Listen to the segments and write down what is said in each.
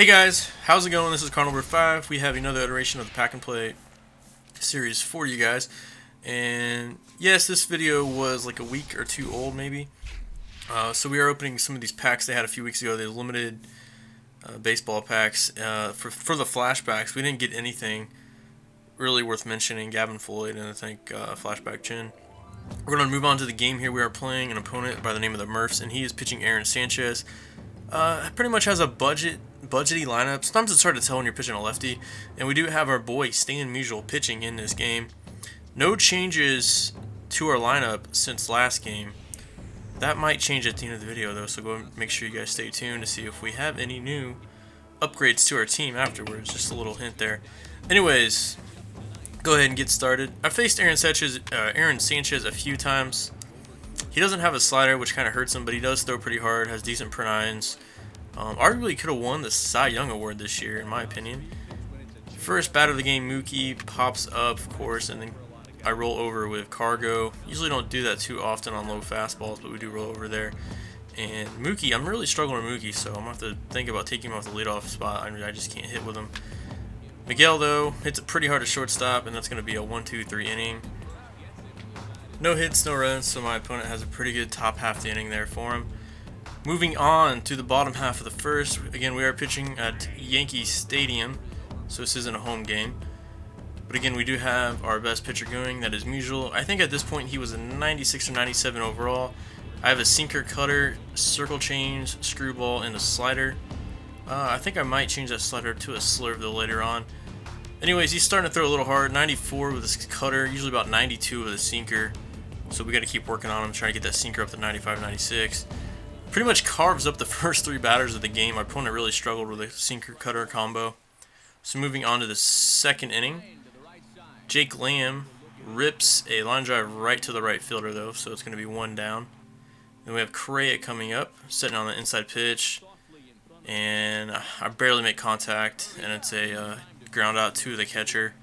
Hey guys, how's it going? This is Carnivore5. We have another iteration of the Pack and Play series for you guys. And yes, this video was like a week or two old maybe. So we are opening some of these packs they had a few weeks ago. They limited baseball packs. For the flashbacks, we didn't get anything really worth mentioning. Gavin Floyd and I think Flashback Chin. We're going to move on to the game here. We are playing an opponent by the name of the Murphs, and he is pitching Aaron Sanchez. Pretty much has a budgety lineup. Sometimes it's hard to tell when you're pitching a lefty. And we do have our boy Stan Musial pitching in this game. No changes to our lineup since last game. That might change at the end of the video though, so go and make sure you guys stay tuned to see if we have any new upgrades to our team afterwards. Just a little hint there. Anyways, go ahead and get started. I faced Aaron Sanchez a few times. He doesn't have a slider, which kind of hurts him, but he does throw pretty hard, has decent pronines. Arguably could have won the Cy Young Award this year, in my opinion. First bat of the game, Mookie pops up, of course, and then I roll over with Cargo. Usually don't do that too often on low fastballs, but we do roll over there. And Mookie, I'm really struggling with Mookie, so I'm going to have to think about taking him off the leadoff spot. I just can't hit with him. Miguel, though, hits it pretty hard at shortstop, and that's going to be a 1-2-3 inning. No hits, no runs, so my opponent has a pretty good top half of the inning there for him. Moving on to the bottom half of the first. Again, we are pitching at Yankee Stadium, so this isn't a home game. But again, we do have our best pitcher going, that is Musial. I think at this point he was a 96 or 97 overall. I have a sinker, cutter, circle change, screwball, and a slider. I think I might change that slider to a slurve though later on. Anyways, he's starting to throw a little hard. 94 with his cutter, usually about 92 with a sinker. So we got to keep working on him, trying to get that sinker up to 95, 96. Pretty much carves up the first three batters of the game. My opponent really struggled with a sinker-cutter combo. So moving on to the second inning. Jake Lamb rips a line drive right to the right fielder, though, so it's going to be one down. Then we have Correa coming up, sitting on the inside pitch. And I barely make contact, and it's a ground out to the catcher.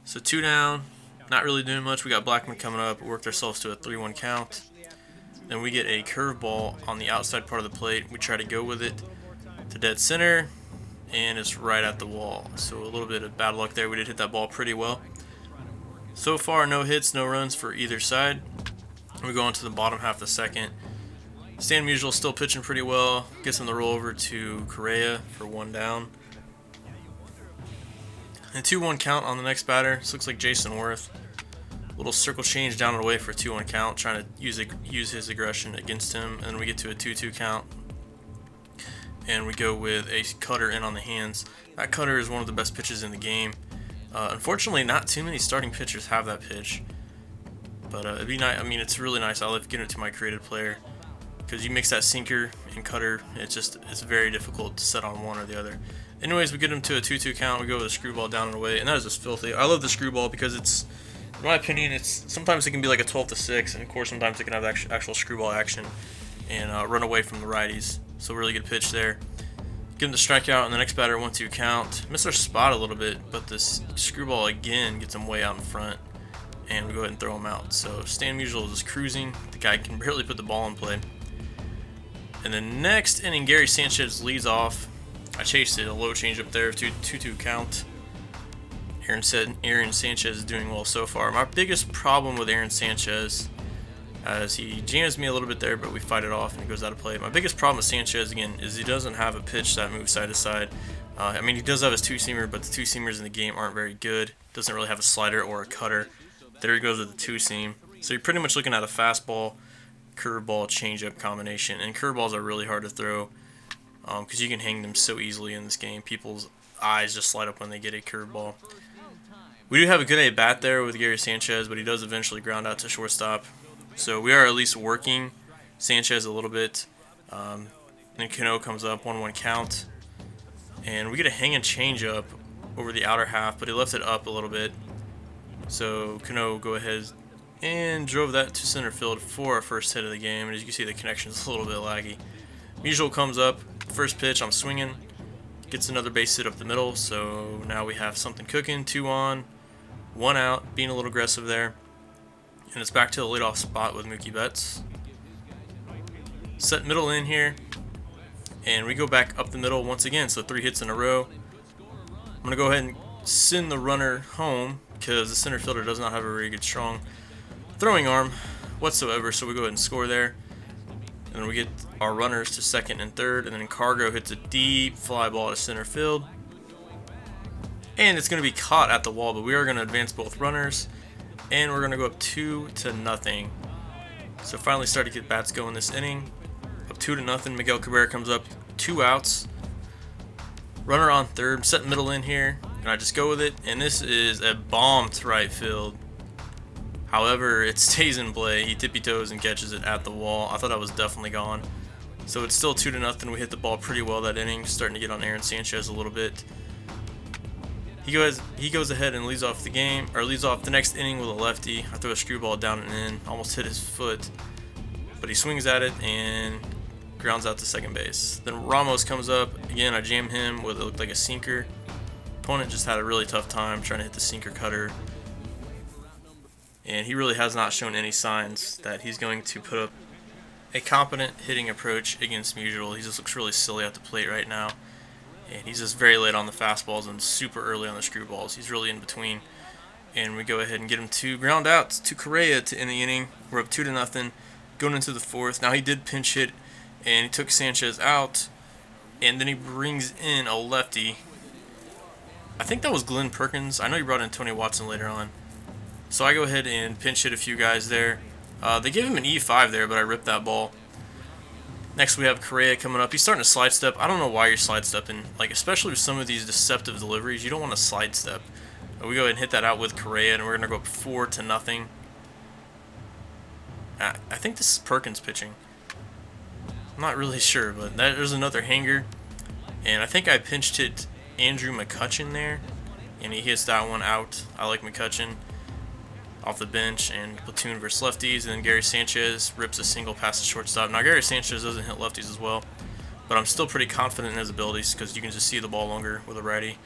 So two down. Not really doing much. We got Blackman coming up. We worked ourselves to a 3-1 count. Then we get a curveball on the outside part of the plate. We try to go with it to dead center, and it's right at the wall. So a little bit of bad luck there. We did hit that ball pretty well. So far, no hits, no runs for either side. We go on to the bottom half of the second. Stan Musial still pitching pretty well. Gets him the roll over to Correa for one down. And 2-1 count on the next batter. This looks like Jason Worth. Little circle change down and away for a 2-1 count, trying to use his aggression against him. And then we get to a 2-2 count. And we go with a cutter in on the hands. That cutter is one of the best pitches in the game. Unfortunately, not too many starting pitchers have that pitch. But it'd be nice. I mean, it's really nice. I'll have to get it to my creative player. Because you mix that sinker and cutter, it's very difficult to set on one or the other. Anyways, we get him to a 2-2 count. We go with a screwball down and away, and that is just filthy. I love the screwball because it's, in my opinion, sometimes it can be like a 12-6, and of course sometimes it can have actual screwball action and run away from the righties. So really good pitch there. Get him the strikeout, and the next batter 1-2 count. Missed our spot a little bit, but this screwball again gets him way out in front, and we go ahead and throw him out. So Stan Musial is just cruising. The guy can barely put the ball in play. And the next inning, Gary Sanchez leads off. I chased it, a low change up there to 2-2 count. Aaron Sanchez is doing well so far. My biggest problem with Aaron Sanchez, as he jams me a little bit there, but we fight it off and it goes out of play. My biggest problem with Sanchez, again, is he doesn't have a pitch that moves side to side. I mean, he does have his two-seamer, but the two-seamers in the game aren't very good. Doesn't really have a slider or a cutter. There he goes with the two-seam. So you're pretty much looking at a fastball, curveball, changeup combination. And curveballs are really hard to throw because you can hang them so easily in this game. People's eyes just light up when they get a curveball. We do have a good at-bat there with Gary Sanchez, but he does eventually ground out to shortstop. So we are at least working Sanchez a little bit. Then Cano comes up, 1-1 count. And we get a hanging changeup over the outer half, but he left it up a little bit. So Cano go ahead and drove that to center field for our first hit of the game. And as you can see, the connection's a little bit laggy. Musial comes up, first pitch, I'm swinging. Gets another base hit up the middle, so now we have something cooking. 2 on, 1 out, being a little aggressive there. And it's back to the leadoff spot with Mookie Betts. Set middle in here. and we go back up the middle once again, so 3 hits in a row. I'm going to go ahead and send the runner home because the center fielder does not have a very good strong throwing arm whatsoever, so we go ahead and score there. And then we get our runners to second and third, and then Cargo hits a deep fly ball to center field. And it's going to be caught at the wall, but we are going to advance both runners, and we're going to go up 2-0. So finally start to get bats going this inning. Up 2-0. Miguel Cabrera comes up, 2 outs. Runner on third, set middle in here, and I just go with it. And this is a bomb to right field. However, it stays in play. He tippy toes and catches it at the wall. I thought I was definitely gone. So it's still 2-0. We hit the ball pretty well that inning, starting to get on Aaron Sanchez a little bit. He goes ahead and leads off the game, or leads off the next inning with a lefty. I throw a screwball down and in, almost hit his foot, but he swings at it and grounds out to second base. Then Ramos comes up again. I jam him with what looked like a sinker. Opponent just had a really tough time trying to hit the sinker cutter, and he really has not shown any signs that he's going to put up a competent hitting approach against Musial. He just looks really silly at the plate right now. And he's just very late on the fastballs and super early on the screwballs. He's really in between. And we go ahead and get him 2 ground outs to Correa to end the inning. We're up 2-0 going into the 4th. Now he did pinch hit and he took Sanchez out. And then he brings in a lefty. I think that was Glenn Perkins. I know he brought in Tony Watson later on. So I go ahead and pinch hit a few guys there. They gave him an E5 there, but I ripped that ball. Next we have Correa coming up. He's starting to slide step. I don't know why you're slide stepping. Like, especially with some of these deceptive deliveries, you don't want to slide step. But we go ahead and hit that out with Correa, and we're going to go up 4-0. I think this is Perkins pitching. I'm not really sure, but there's another hanger. And I think I pinched hit Andrew McCutchen there, and he hits that one out. I like McCutchen off the bench and platoon versus lefties, and then Gary Sanchez rips a single past the shortstop. Now Gary Sanchez doesn't hit lefties as well, but I'm still pretty confident in his abilities because you can just see the ball longer with a righty.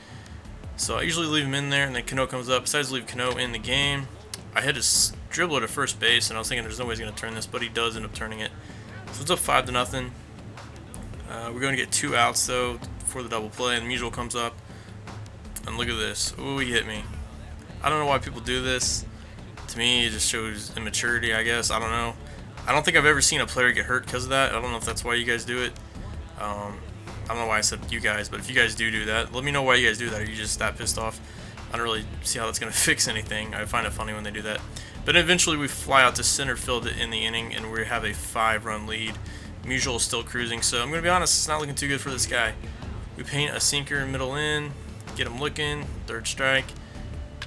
So I usually leave him in there, and then Cano comes up. Besides leave Cano in the game, I had to dribble to first base, and I was thinking there's no way he's going to turn this, but he does end up turning it. So it's up 5-0. We're going to get 2 outs though for the double play, and Musial comes up, and look at this. Ooh, he hit me. I don't know why people do this. To me, it just shows immaturity, I guess. I don't know. I don't think I've ever seen a player get hurt because of that. I don't know if that's why you guys do it. I don't know why I said you guys, but if you guys do that, let me know why you guys do that. Are you just that pissed off? I don't really see how that's going to fix anything. I find it funny when they do that. But eventually we fly out to center field in the inning, and we have a 5-run lead. Musial is still cruising, so I'm going to be honest, it's not looking too good for this guy. We paint a sinker middle in, get him looking, 3rd strike.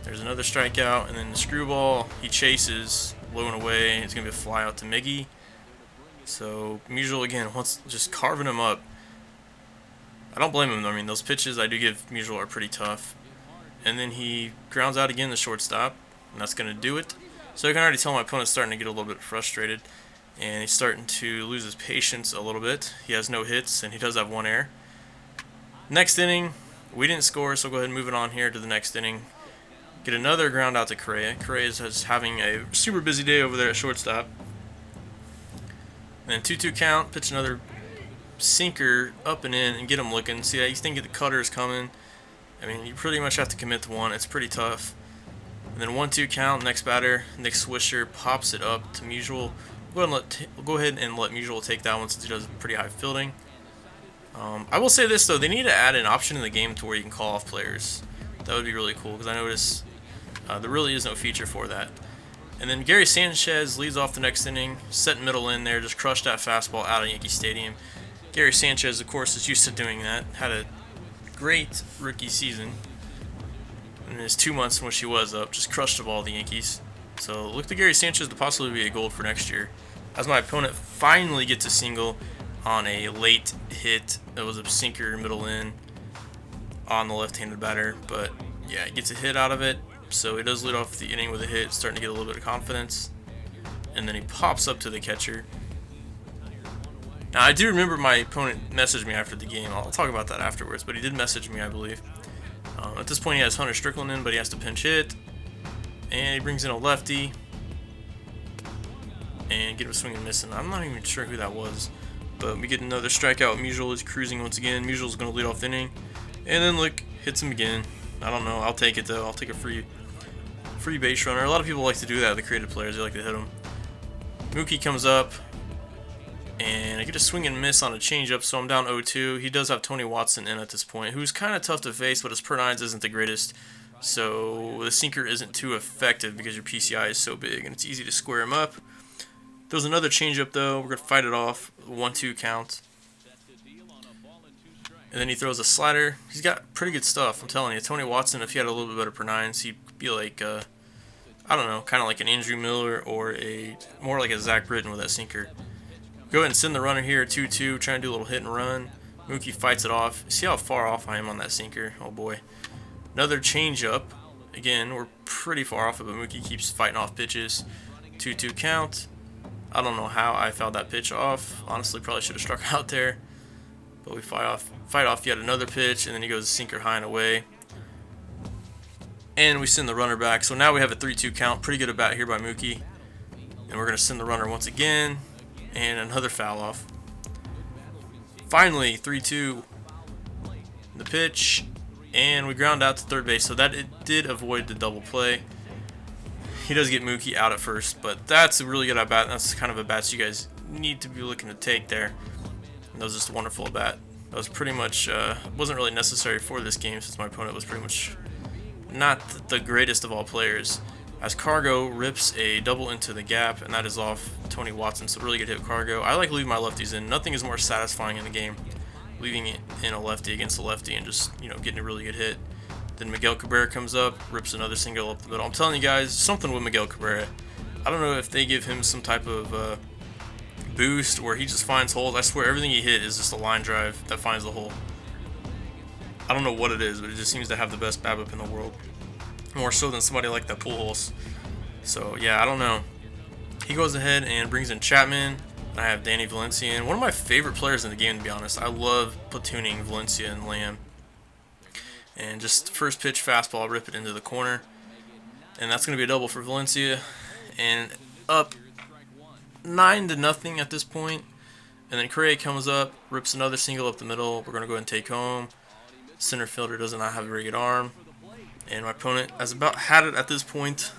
There's another strikeout, and then the screwball, he chases, low and away. It's going to be a fly out to Miggy. So Musial, again, just carving him up. I don't blame him, though. I mean, those pitches I do give Musial are pretty tough. And then he grounds out again the shortstop, and that's going to do it. So I can already tell my opponent's starting to get a little bit frustrated, and he's starting to lose his patience a little bit. He has no hits, and he does have 1 error. Next inning, we didn't score, so we'll go ahead and move it on here to the next inning. Get another ground out to Correa. Correa is having a super busy day over there at shortstop. And then 2-2 count, pitch another sinker up and in and get him looking. See, you think the cutter is coming. I mean, you pretty much have to commit to one. It's pretty tough. And then 1-2 count, next batter, Nick Swisher pops it up to Musial. We'll go ahead and let Musial take that one since he does pretty high fielding. I will say this, though. They need to add an option in the game to where you can call off players. That would be really cool because I noticed there really is no feature for that. And then Gary Sanchez leads off the next inning, set middle in there, just crushed that fastball out of Yankee Stadium. Gary Sanchez, of course, is used to doing that. Had a great rookie season in his 2 months in which he was up. Just crushed the ball of the Yankees. So look to Gary Sanchez to possibly be a gold for next year. As my opponent finally gets a single on a late hit. That was a sinker middle in on the left-handed batter. But yeah, he gets a hit out of it. So he does lead off the inning with a hit, starting to get a little bit of confidence. And then he pops up to the catcher. Now, I do remember my opponent messaged me after the game. I'll talk about that afterwards, but he did message me, I believe. At this point, he has Hunter Strickland in, but he has to pinch hit. And he brings in a lefty. And get him swinging and missing. I'm not even sure who that was. But we get another strikeout. Musial is cruising once again. Musial is going to lead off the inning. And then look, hits him again. I don't know. I'll take it though. I'll take a free base runner. A lot of people like to do that. The creative players, they like to hit him. Mookie comes up. And I get a swing and miss on a changeup, so I'm down 0-2. He does have Tony Watson in at this point, who's kind of tough to face, but his per-9s isn't the greatest. So the sinker isn't too effective because your PCI is so big, and it's easy to square him up. There's another changeup, though. We're going to fight it off. 1-2 count. And then he throws a slider. He's got pretty good stuff, I'm telling you. Tony Watson, if he had a little bit better per-9s, he'd be like, I don't know, kind of like an Andrew Miller or more like a Zach Britton with that sinker. Go ahead and send the runner here, 2-2, trying to do a little hit and run. Mookie fights it off. See how far off I am on that sinker? Oh boy. Another changeup. Again, we're pretty far off it, but Mookie keeps fighting off pitches. 2-2 count. I don't know how I fouled that pitch off. Honestly, probably should have struck out there. But we fight off yet another pitch, and then he goes sinker high and away. And we send the runner back. So now we have a 3-2 count. Pretty good at bat here by Mookie. And we're going to send the runner once again. And another foul off. Finally, 3-2. The pitch. And we ground out to third base. So that it did avoid the double play. He does get Mookie out at first. But that's a really good at bat. That's kind of a bat you guys need to be looking to take there. And that was just a wonderful at bat. That was pretty much, wasn't really necessary for this game since my opponent was pretty much not the greatest of all players. As Cargo rips a double into the gap, and that is off Tony Watson, so really good hit Cargo. I like leaving my lefties in. Nothing is more satisfying in the game, leaving it in a lefty against a lefty and just, getting a really good hit. Then Miguel Cabrera comes up, rips another single up the middle. I'm telling you guys, something with Miguel Cabrera. I don't know if they give him some type of boost where he just finds holes. I swear everything he hit is just a line drive that finds the hole. I don't know what it is, but it just seems to have the best BABIP in the world. More so than somebody like that Pujols. So yeah, I don't know. He goes ahead and brings in Chapman. And I have Danny Valencia in. One of my favorite players in the game, to be honest. I love platooning Valencia and Lamb. And just first pitch fastball, rip it into the corner. And that's going to be a double for Valencia. And up 9-0 at this point. And then Correa comes up, rips another single up the middle. We're going to go ahead and take home. Center fielder does not have a very good arm. And my opponent has about had it at this point.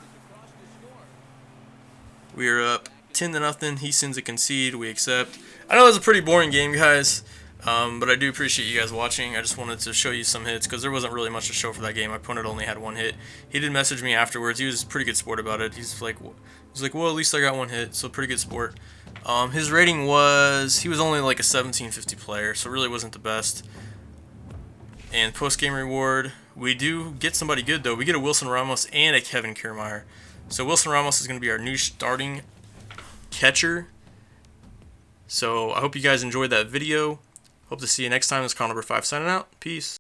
We are up 10-0. He sends a concede. We accept. I know it was a pretty boring game, guys. But I do appreciate you guys watching. I just wanted to show you some hits because there wasn't really much to show for that game. My opponent only had one hit. He did message me afterwards. He was a pretty good sport about it. He's like, well, at least I got one hit, so pretty good sport. His rating was, he was only like a 1750 player, so really wasn't the best. And post-game reward, we do get somebody good, though. We get a Wilson Ramos and a Kevin Kiermaier. So Wilson Ramos is going to be our new starting catcher. So I hope you guys enjoyed that video. Hope to see you next time. This is Connor number 5 signing out. Peace.